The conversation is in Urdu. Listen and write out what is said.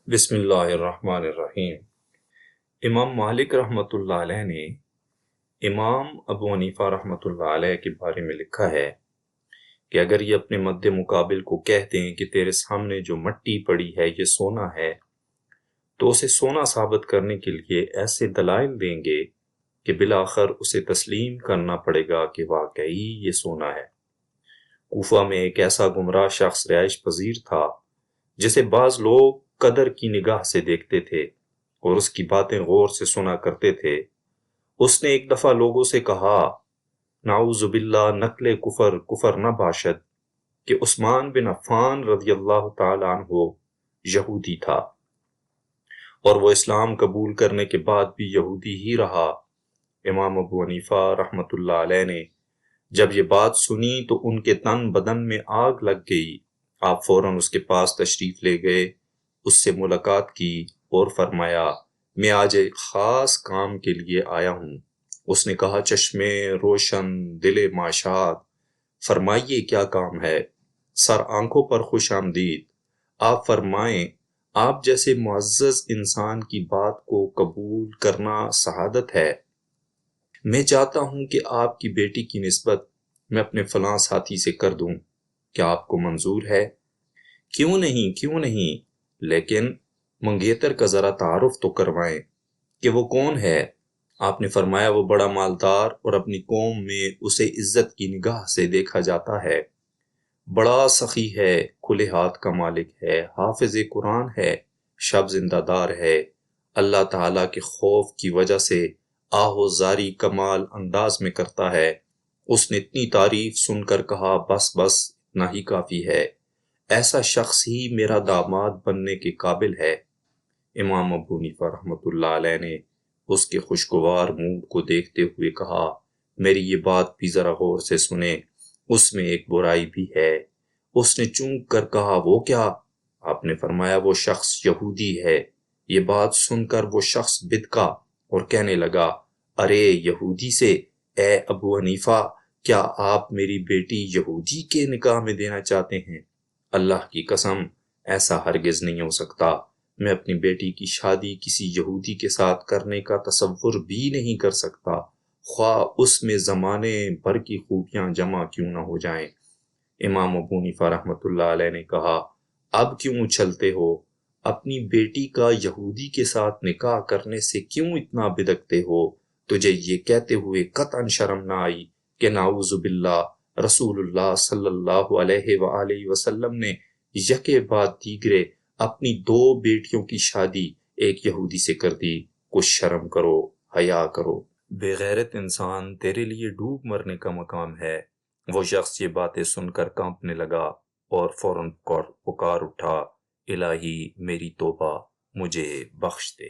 بسم اللہ الرحمن الرحیم۔ امام مالک رحمۃ اللہ علیہ نے امام ابو حنیفہ رحمۃ اللہ علیہ کے بارے میں لکھا ہے کہ اگر یہ اپنے مد مقابل کو کہہ دیں کہ تیرے سامنے جو مٹی پڑی ہے یہ سونا ہے، تو اسے سونا ثابت کرنے کے لیے ایسے دلائل دیں گے کہ بالآخر اسے تسلیم کرنا پڑے گا کہ واقعی یہ سونا ہے۔ کوفہ میں ایک ایسا گمراہ شخص رہائش پذیر تھا جسے بعض لوگ قدر کی نگاہ سے دیکھتے تھے اور اس کی باتیں غور سے سنا کرتے تھے۔ اس نے ایک دفعہ لوگوں سے کہا، نعوذ باللہ، نقل کفر کفر نہ باشد، کہ عثمان بن عفان رضی اللہ تعالیٰ عنہ یہودی تھا اور وہ اسلام قبول کرنے کے بعد بھی یہودی ہی رہا۔ امام ابو حنیفہ رحمۃ اللہ علیہ نے جب یہ بات سنی تو ان کے تن بدن میں آگ لگ گئی۔ آپ فوراً اس کے پاس تشریف لے گئے، اس سے ملاقات کی اور فرمایا، میں آج ایک خاص کام کے لیے آیا ہوں۔ اس نے کہا، چشمے روشن، دل ماشاد، فرمائیے کیا کام ہے؟ سر آنکھوں پر خوش آمدید۔ آپ فرمائیں، آپ جیسے معزز انسان کی بات کو قبول کرنا سعادت ہے۔ میں چاہتا ہوں کہ آپ کی بیٹی کی نسبت میں اپنے فلاں ساتھی سے کر دوں، کیا آپ کو منظور ہے؟ کیوں نہیں، لیکن منگیتر کا ذرا تعارف تو کروائیں کہ وہ کون ہے۔ آپ نے فرمایا، وہ بڑا مالدار اور اپنی قوم میں اسے عزت کی نگاہ سے دیکھا جاتا ہے، بڑا سخی ہے، کھلے ہاتھ کا مالک ہے، حافظ قرآن ہے، شب زندہ دار ہے، اللہ تعالیٰ کے خوف کی وجہ سے آہو زاری کمال انداز میں کرتا ہے۔ اس نے اتنی تعریف سن کر کہا، بس اتنا ہی کافی ہے، ایسا شخص ہی میرا داماد بننے کے قابل ہے۔ امام ابو حنیفہ رحمۃ اللہ علیہ نے اس کے خوشگوار موڈ کو دیکھتے ہوئے کہا، میری یہ بات بھی ذرا غور سے سنیں، اس میں ایک برائی بھی ہے۔ اس نے چونک کر کہا، وہ کیا؟ آپ نے فرمایا، وہ شخص یہودی ہے۔ یہ بات سن کر وہ شخص بدکا اور کہنے لگا، ارے یہودی سے، اے ابو حنیفہ، کیا آپ میری بیٹی یہودی کے نکاح میں دینا چاہتے ہیں؟ اللہ کی قسم، ایسا ہرگز نہیں ہو سکتا۔ میں اپنی بیٹی کی شادی کسی یہودی کے ساتھ کرنے کا تصور بھی نہیں کر سکتا، خواہ اس میں زمانے بھر کی خوبیاں جمع کیوں نہ ہو جائیں۔ امام ابو حنیفہ رحمۃ اللہ علیہ نے کہا، اب کیوں اچھلتے ہو؟ اپنی بیٹی کا یہودی کے ساتھ نکاح کرنے سے کیوں اتنا بدکتے ہو؟ تجھے یہ کہتے ہوئے قطعاً شرم نہ آئی کہ نعوذ باللہ، رسول اللہ صلی اللہ علیہ وآلہ وسلم نے یکے بعد دیگرے اپنی 2 بیٹیوں کی شادی ایک یہودی سے کر دی؟ کچھ شرم کرو، حیا کرو۔ بے غیرت انسان، تیرے لیے ڈوب مرنے کا مقام ہے۔ وہ شخص یہ باتیں سن کر کانپنے لگا اور فوراً پکار اٹھا، الہی میری توبہ، مجھے بخش دے۔